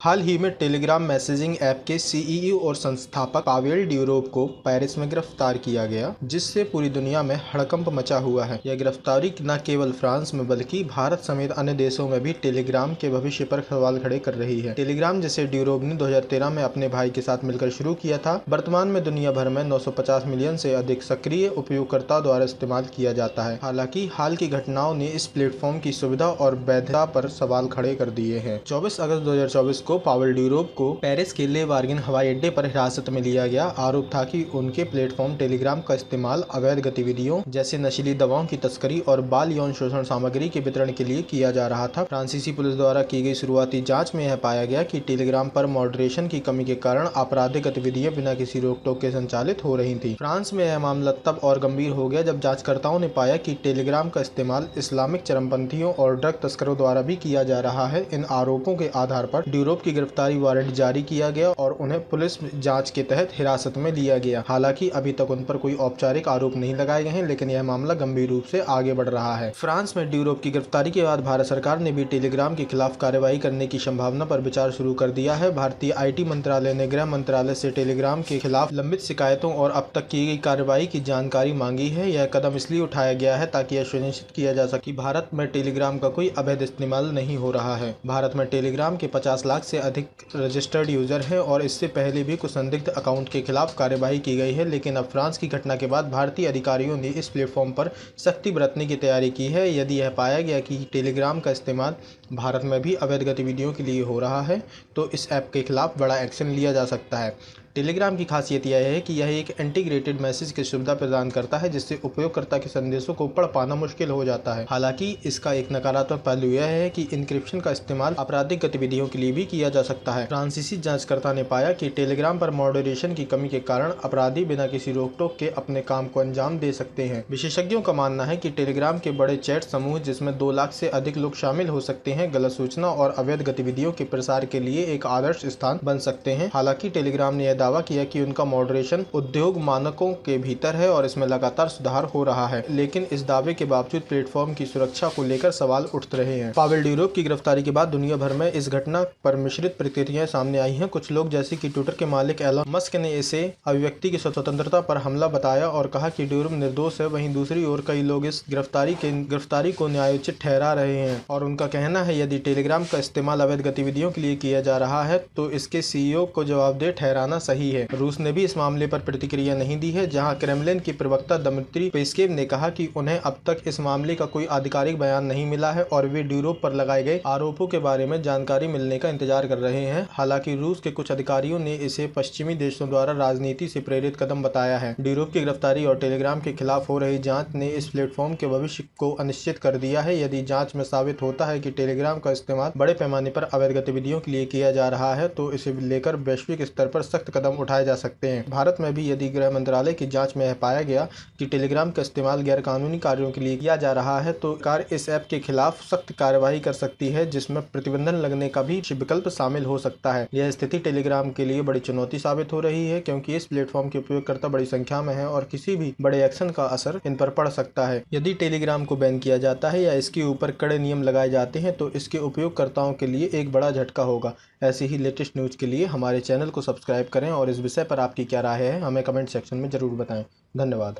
हाल ही में Telegram messaging app के CEO और संस्थापक पावेल ड्यूरोव को पेरिस में गिरफ्तार किया गया, जिससे पूरी दुनिया में हड़कंप मचा हुआ है। यह गिरफ्तारी न केवल फ्रांस में बल्कि भारत समेत अन्य देशों में भी टेलीग्राम के भविष्य पर सवाल खड़े कर रही है। टेलीग्राम, जिसे ड्यूरोव ने 2013 में अपने भाई के साथ मिलकर शुरू किया था, वर्तमान में दुनिया भर में 950 मिलियन से अधिक सक्रिय उपयोगकर्ताओं द्वारा इस्तेमाल किया जाता है। हालांकि हाल की घटनाओं ने इस प्लेटफॉर्म की सुविधा और वैधता पर सवाल खड़े कर दिए हैं। 24 अगस्त 2024 को पावेल ड्यूरोव को पेरिस के ले वार्गिन हवाई अड्डे पर हिरासत में लिया गया। आरोप था कि उनके प्लेटफॉर्म टेलीग्राम का इस्तेमाल अवैध गतिविधियों जैसे नशीली दवाओं की तस्करी और बाल यौन शोषण सामग्री के वितरण के लिए किया जा रहा था। फ्रांसीसी पुलिस द्वारा की गई शुरुआती जांच में यह पाया गया कि टेलीग्राम पर मॉडरेशन की कमी के कारण आपराधिक गतिविधियां बिना किसी रोक टोक के संचालित हो रही थी। फ्रांस में यह मामला तब और गंभीर हो गया जब जांचकर्ताओं ने पाया कि टेलीग्राम का इस्तेमाल इस्लामिक चरमपंथियों और ड्रग तस्करों द्वारा भी किया जा रहा है। इन आरोपों के आधार पर ड्यूरोव की गिरफ्तारी वारंट जारी किया गया और उन्हें पुलिस जांच के तहत हिरासत में लिया गया। हालांकि अभी तक उन पर कोई औपचारिक आरोप नहीं लगाए गए हैं, लेकिन यह मामला गंभीर रूप से आगे बढ़ रहा है। फ्रांस में ड्यूरोव की गिरफ्तारी के बाद भारत सरकार ने भी टेलीग्राम के खिलाफ कार्रवाई करने की संभावना पर विचार शुरू कर दिया है। भारतीय आईटी मंत्रालय ने गृह मंत्रालय से टेलीग्राम के खिलाफ लंबित शिकायतों और अब तक की गई कार्रवाई की जानकारी मांगी है। यह कदम इसलिए उठाया गया है ताकि यह सुनिश्चित किया जा सके कि भारत में टेलीग्राम का कोई अवैध इस्तेमाल नहीं हो रहा है। भारत में टेलीग्राम के 50 लाख से अधिक रजिस्टर्ड यूजर हैं और इससे पहले भी कुछ संदिग्ध अकाउंट के खिलाफ कार्रवाई की गई है, लेकिन अब फ्रांस की घटना के बाद भारतीय अधिकारियों ने इस प्लेटफॉर्म पर सख्ती बरतने की तैयारी की है। यदि यह पाया गया कि टेलीग्राम का इस्तेमाल भारत में भी अवैध गतिविधियों के लिए हो रहा है, तो इस ऐप के खिलाफ बड़ा एक्शन लिया जा सकता है। टेलीग्राम की खासियत यह है कि यह एक इंटीग्रेटेड मैसेज की सुविधा प्रदान करता है, जिससे उपयोगकर्ता के संदेशों को पढ़ पाना मुश्किल हो जाता है। हालांकि इसका एक नकारात्मक पहलू यह है कि इंक्रिप्शन का इस्तेमाल आपराधिक गतिविधियों के लिए भी किया जा सकता है। फ्रांसीसी जांचकर्ता ने पाया कि टेलीग्राम पर मॉडरेशन की कमी के कारण अपराधी बिना किसी रोक टोक के अपने काम को अंजाम दे सकते हैं। विशेषज्ञों का मानना है कि टेलीग्राम के बड़े चैट समूह, जिसमें 2 लाख से अधिक लोग शामिल हो सकते हैं, गलत सूचना और अवैध गतिविधियों के प्रसार के लिए एक आदर्श स्थान बन सकते हैं। हालांकि टेलीग्राम ने दावा किया कि उनका मॉडरेशन उद्योग मानकों के भीतर है और इसमें लगातार सुधार हो रहा है, लेकिन इस दावे के बावजूद प्लेटफॉर्म की सुरक्षा को लेकर सवाल उठ रहे हैं। पावेल ड्यूरोव की गिरफ्तारी के बाद दुनिया भर में इस घटना पर मिश्रित प्रतिक्रियाएं सामने आई हैं। कुछ लोग, जैसे कि ट्विटर के मालिक एलन मस्क, ने इसे अभिव्यक्ति की स्वतंत्रता पर हमला बताया और कहा कि ड्यूरोव निर्दोष है। वहीं दूसरी ओर कई लोग इस गिरफ्तारी को न्यायोचित ठहरा रहे हैं और उनका कहना है यदि टेलीग्राम का इस्तेमाल अवैध गतिविधियों के लिए किया जा रहा है तो इसके सीईओ को जवाबदेह ठहराना सही है। रूस ने भी इस मामले पर प्रतिक्रिया नहीं दी है, जहां क्रेमलिन की प्रवक्ता दमित्री पेस्केव ने कहा कि उन्हें अब तक इस मामले का कोई आधिकारिक बयान नहीं मिला है और वे ड्यूरोव पर लगाए गए आरोपों के बारे में जानकारी मिलने का इंतजार कर रहे हैं। हालांकि रूस के कुछ अधिकारियों ने इसे पश्चिमी देशों द्वारा राजनीति से प्रेरित कदम बताया है। ड्यूरोव की गिरफ्तारी और टेलीग्राम के खिलाफ हो रही जांच ने इस प्लेटफॉर्म के भविष्य को अनिश्चित कर दिया है। यदि जांच में साबित होता है कि टेलीग्राम का इस्तेमाल बड़े पैमाने पर अवैध गतिविधियों के लिए किया जा रहा है, तो इसे लेकर वैश्विक स्तर पर सख्त कदम उठाए जा सकते हैं। भारत में भी यदि गृह मंत्रालय की जांच में यह पाया गया कि टेलीग्राम का इस्तेमाल गैर कानूनी कार्यों के लिए किया जा रहा है, तो सरकार इस ऐप के खिलाफ सख्त कार्रवाई कर सकती है, जिसमें प्रतिबंधन लगने का भी विकल्प शामिल हो सकता है। यह स्थिति टेलीग्राम के लिए बड़ी चुनौती साबित हो रही है, क्योंकि इस प्लेटफॉर्म के उपयोगकर्ता बड़ी संख्या में है और किसी भी बड़े एक्शन का असर इन पर पड़ सकता है। यदि टेलीग्राम को बैन किया जाता है या इसके ऊपर कड़े नियम लगाए जाते हैं, तो इसके उपयोगकर्ताओं के लिए एक बड़ा झटका होगा। ऐसी ही लेटेस्ट न्यूज़ के लिए हमारे चैनल को सब्सक्राइब करें और इस विषय पर आपकी क्या राय है हमें कमेंट सेक्शन में जरूर बताएं। धन्यवाद।